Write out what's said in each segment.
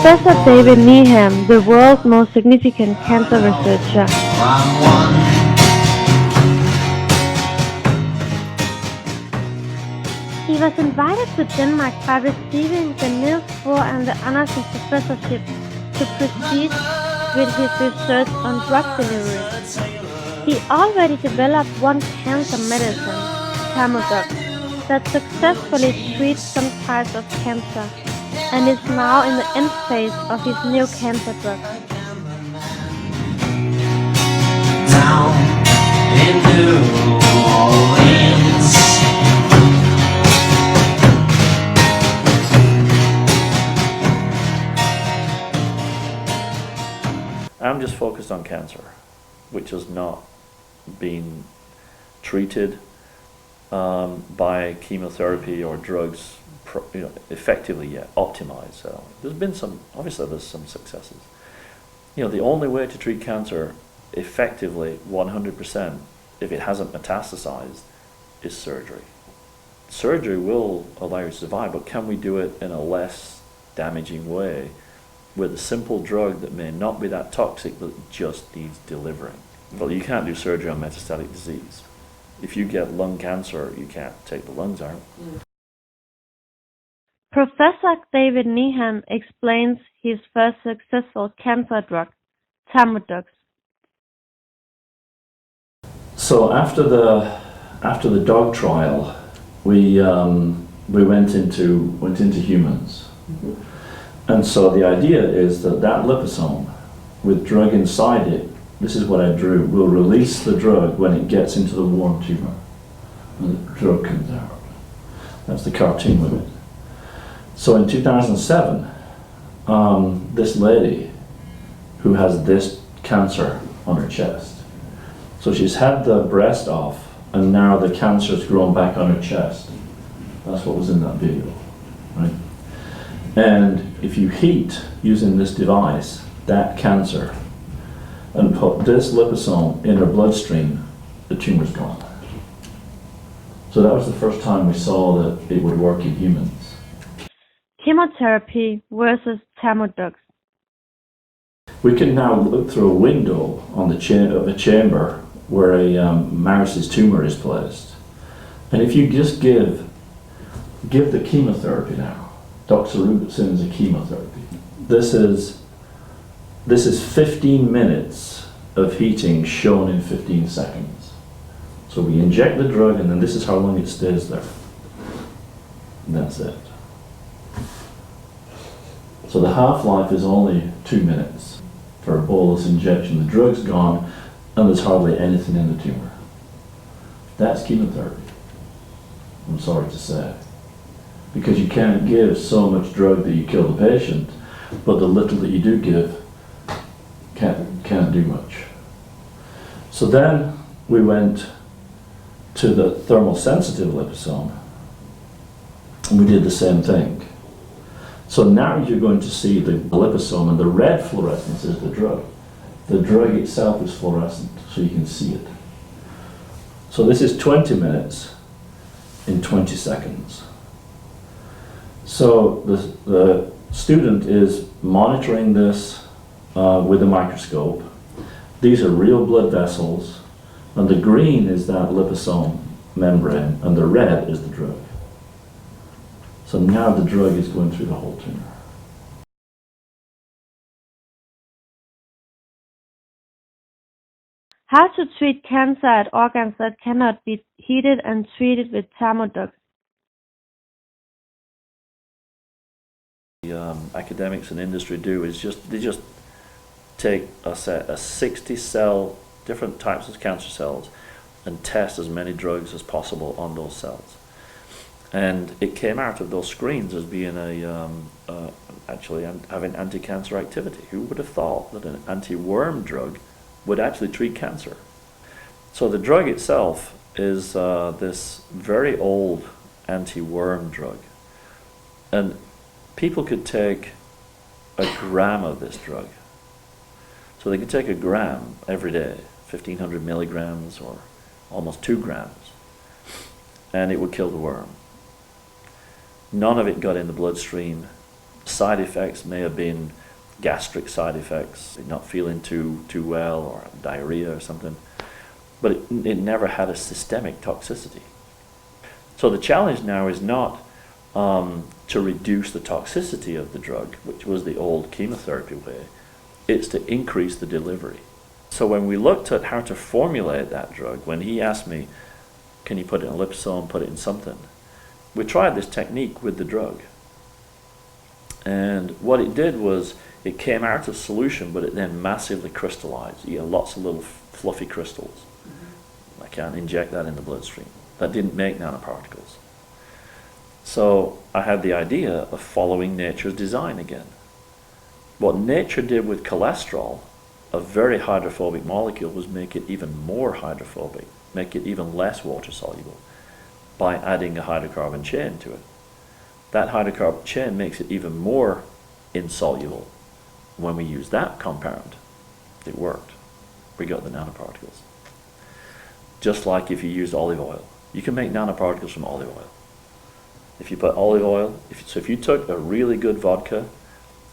Professor David Needham, the world's most significant cancer researcher. He was invited to Denmark by receiving the Niels Bohr and the Andersen professorship to proceed with his research on drug delivery. He already developed one cancer medicine, TVdot, that successfully treats some types of cancer, and is now in the end phase of his new cancer drug. Down in New Orleans, I'm just focused on cancer, which has not been treated by chemotherapy or drugs effectively yet, optimized. So there's some successes. The only way to treat cancer effectively 100% if it hasn't metastasized is surgery. Surgery will allow you to survive, but can we do it in a less damaging way with a simple drug that may not be that toxic but just needs delivering? Well, you can't do surgery on metastatic disease. If you get lung cancer, you can't take the lungs out. Professor David Needham explains his first successful cancer drug, TVdot. So after the dog trial, we went into humans, and so the idea is that liposome with drug inside it, this is what I drew, will release the drug when it gets into the warm tumor, and the drug comes out. That's the cartoon with it. So in 2007, this lady who has this cancer on her chest, so she's had the breast off and now the cancer's grown back on her chest. That's what was in that video, right? And if you heat using this device, that cancer, and put this liposome in her bloodstream, the tumor's gone. So that was the first time we saw that it would work in humans. Chemotherapy versus TVdot. We can now look through a window on the of a chamber where a mouse's tumor is placed. And if you just give the chemotherapy now, doxorubicin is a chemotherapy. This is 15 minutes of heating shown in 15 seconds. So we inject the drug and then this is how long it stays there. And that's it. So the half-life is only 2 minutes for a bolus injection. The drug's gone and there's hardly anything in the tumor. That's chemotherapy, I'm sorry to say. Because you can't give so much drug that you kill the patient, but the little that you do give can't do much. So then we went to the thermal-sensitive liposome and we did the same thing. So now you're going to see the liposome, and the red fluorescence is the drug. The drug itself is fluorescent, so you can see it. So this is 20 minutes in 20 seconds. So the student is monitoring this with a microscope. These are real blood vessels, and the green is that liposome membrane, and the red is the drug. So now the drug is going through the whole tumor. How to treat cancer at organs that cannot be heated and treated with TVdot. The academics and industry do is they just take a 60 cell, different types of cancer cells, and test as many drugs as possible on those cells. And it came out of those screens as being actually having anti-cancer activity. Who would have thought that an anti-worm drug would actually treat cancer? So the drug itself is this very old anti-worm drug. And people could take a gram of this drug. So they could take a gram every day, 1,500 milligrams or almost 2 grams, and it would kill the worm. None of it got in the bloodstream, Side effects may have been gastric side effects, not feeling too well, or diarrhea or something, but it never had a systemic toxicity. So the challenge now is not to reduce the toxicity of the drug, which was the old chemotherapy way, it's to increase the delivery. So when we looked at how to formulate that drug, when he asked me, can you put it in a liposome, put it in something, we tried this technique with the drug. And what it did was, it came out of solution, but it then massively crystallized. You get lots of little fluffy crystals. I can't inject that in the bloodstream. That didn't make nanoparticles. So I had the idea of following nature's design again. What nature did with cholesterol, a very hydrophobic molecule, was make it even more hydrophobic, make it even less water soluble by adding a hydrocarbon chain to it. That hydrocarbon chain makes it even more insoluble. When we used that compound, it worked. We got the nanoparticles. Just like if you use olive oil. You can make nanoparticles from olive oil. If you put olive oil, if you took a really good vodka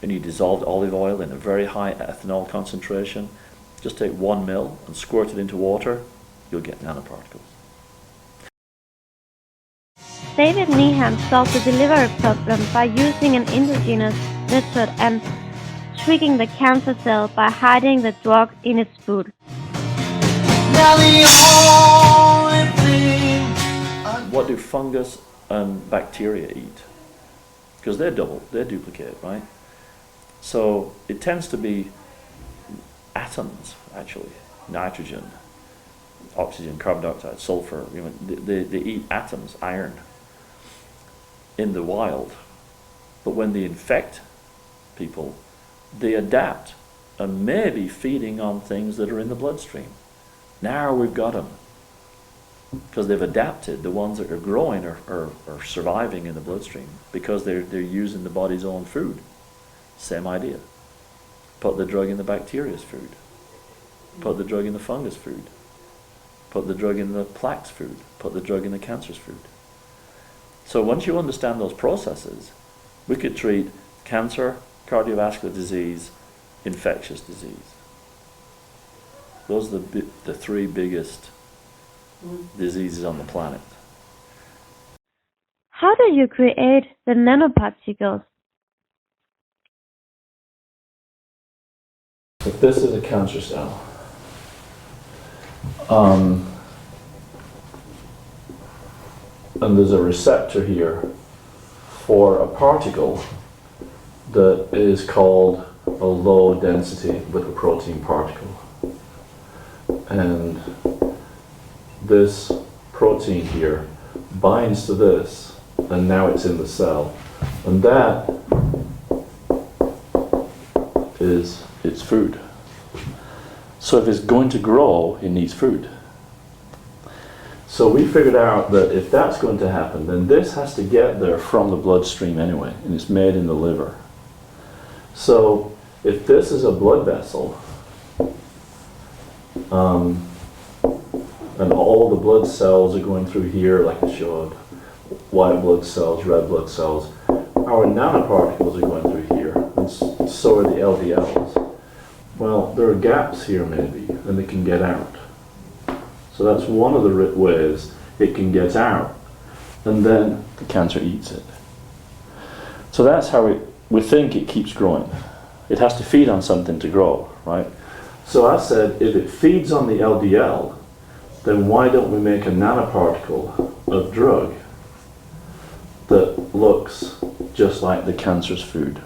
and you dissolved olive oil in a very high ethanol concentration, just take 1 ml and squirt it into water, you'll get nanoparticles. David Needham solved the delivery problem by using an endogenous method and tricking the cancer cell by hiding the drug in its food. Now the only thing What do fungus and bacteria eat? Because they're duplicate, right? So it tends to be atoms, actually. Nitrogen, oxygen, carbon dioxide, sulfur. They eat atoms, iron, in the wild. But when they infect people, they adapt and may be feeding on things that are in the bloodstream. Now we've got them. Because they've adapted. The ones that are growing are surviving in the bloodstream because they're using the body's own food. Same idea. Put the drug in the bacteria's food. Put the drug in the fungus food. Put the drug in the plaque's food. Put the drug in the cancer's food. So once you understand those processes, we could treat cancer, cardiovascular disease, infectious disease. Those are the 3 biggest diseases on the planet. How do you create the nanoparticles? If this is a cancer cell, and there's a receptor here for a particle that is called a low density lipoprotein particle. And this protein here binds to this, and now it's in the cell. And that is its food. So if it's going to grow, it needs food. So we figured out that if that's going to happen, then this has to get there from the bloodstream anyway, and it's made in the liver. So if this is a blood vessel, and all the blood cells are going through here, like I showed, white blood cells, red blood cells, our nanoparticles are going through here, and so are the LDLs. Well, there are gaps here maybe, and they can get out. So that's one of the ways it can get out, and then the cancer eats it. So that's how we think it keeps growing. It has to feed on something to grow, right? So I said, if it feeds on the LDL, then why don't we make a nanoparticle of drug that looks just like the cancer's food?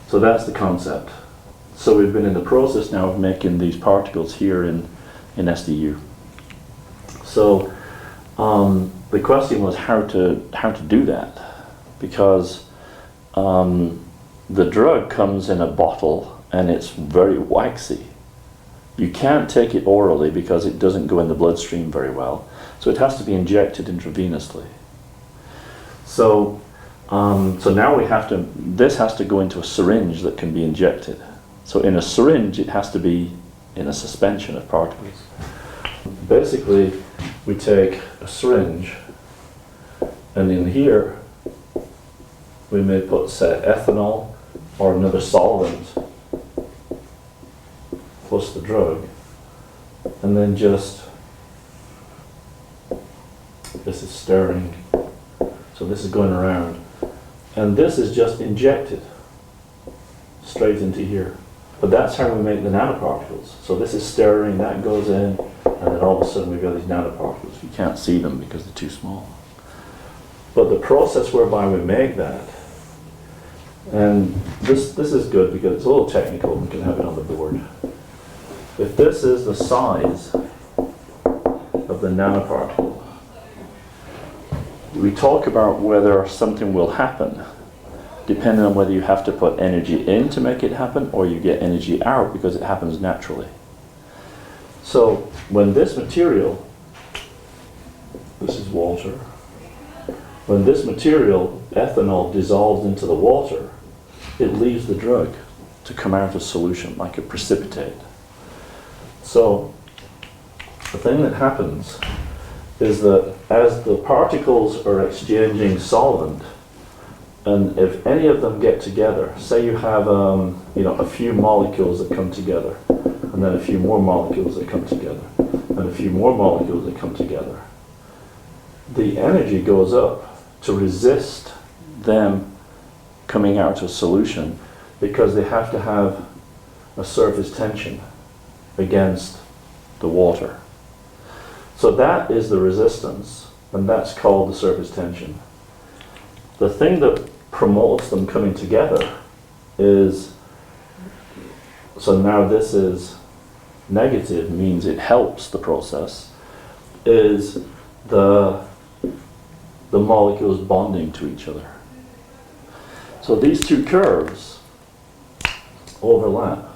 So that's the concept. So we've been in the process now of making these particles here in SDU. So the question was how to do that, because the drug comes in a bottle and it's very waxy. You can't take it orally because it doesn't go in the bloodstream very well. So it has to be injected intravenously. So now this has to go into a syringe that can be injected. So in a syringe, it has to be in a suspension of particles. Basically, we take a syringe, and in here we may put, say, ethanol or another solvent plus the drug, and then just, this is stirring, so this is going around, and this is just injected straight into here. But that's how we make the nanoparticles. So this is stirring, that goes in, and then all of a sudden we've got these nanoparticles. You can't see them because they're too small. But the process whereby we make that, and this is good because it's a little technical, we can have it on the board. If this is the size of the nanoparticle, we talk about whether something will happen depending on whether you have to put energy in to make it happen or you get energy out because it happens naturally. So when this material, this is water, when this material, ethanol, dissolves into the water, it leaves the drug to come out of solution like a precipitate. So the thing that happens is that as the particles are exchanging solvent, and if any of them get together, say you have a few molecules that come together, and then a few more molecules that come together, and a few more molecules that come together, the energy goes up to resist them coming out of solution because they have to have a surface tension against the water. So that is the resistance, and that's called the surface tension. The thing that promotes them coming together is, so now this is negative, means it helps the process, is the molecules bonding to each other. So these two curves overlap.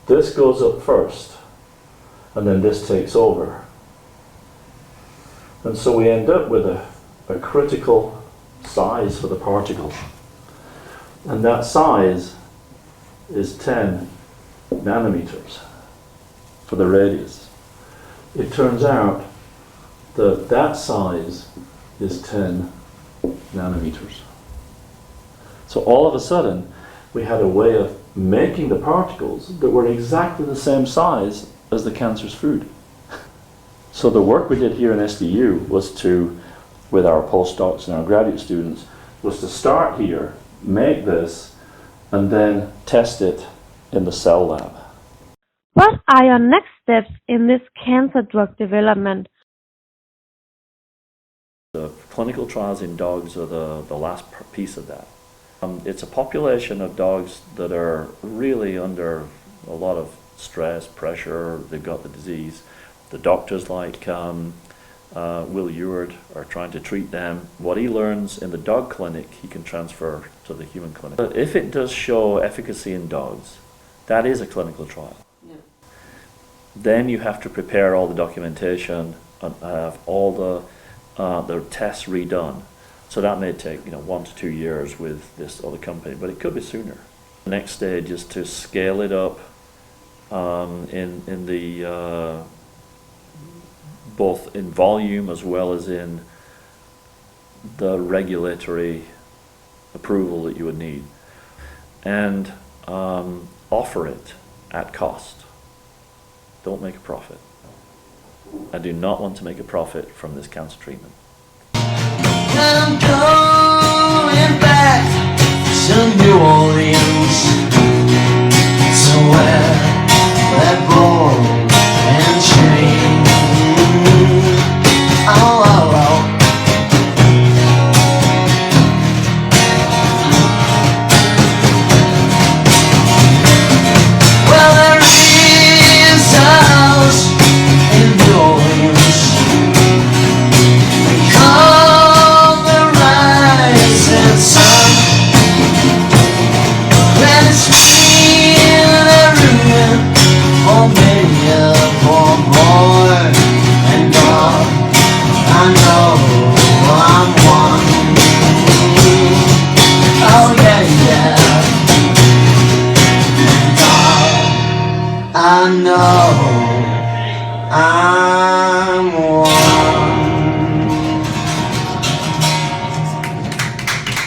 This goes up first, and then this takes over. And so we end up with a critical size for the particle. And that size is 10 nanometers for the radius. It turns out that that size is 10 nanometers. So all of a sudden, we had a way of making the particles that were exactly the same size as the cancer's food. So the work we did here in SDU was to, with our postdocs and our graduate students, was to start here, make this, and then test it in the cell lab. What are your next steps in this cancer drug development? The clinical trials in dogs are the last piece of that. It's a population of dogs that are really under a lot of stress, pressure, they've got the disease. The doctors like Will Ewart are trying to treat them. What he learns in the dog clinic, he can transfer to the human clinic. But if it does show efficacy in dogs, that is a clinical trial. Yeah. Then you have to prepare all the documentation and have all the tests redone. So that may take 1 to 2 years with this other company, but it could be sooner. The next stage is to scale it up in the both in volume as well as in the regulatory approval that you would need, and offer it at cost. Don't make a profit. I do not want to make a profit from this cancer treatment. I'm going back to New Orleans, to where that ball and chain. Oh, oh, oh. Well, there is a house in New Orleans. They call the rising sun. And it's been a ruin for many a poor boy and dog. I know I'm one. Oh yeah, yeah. And dog, I know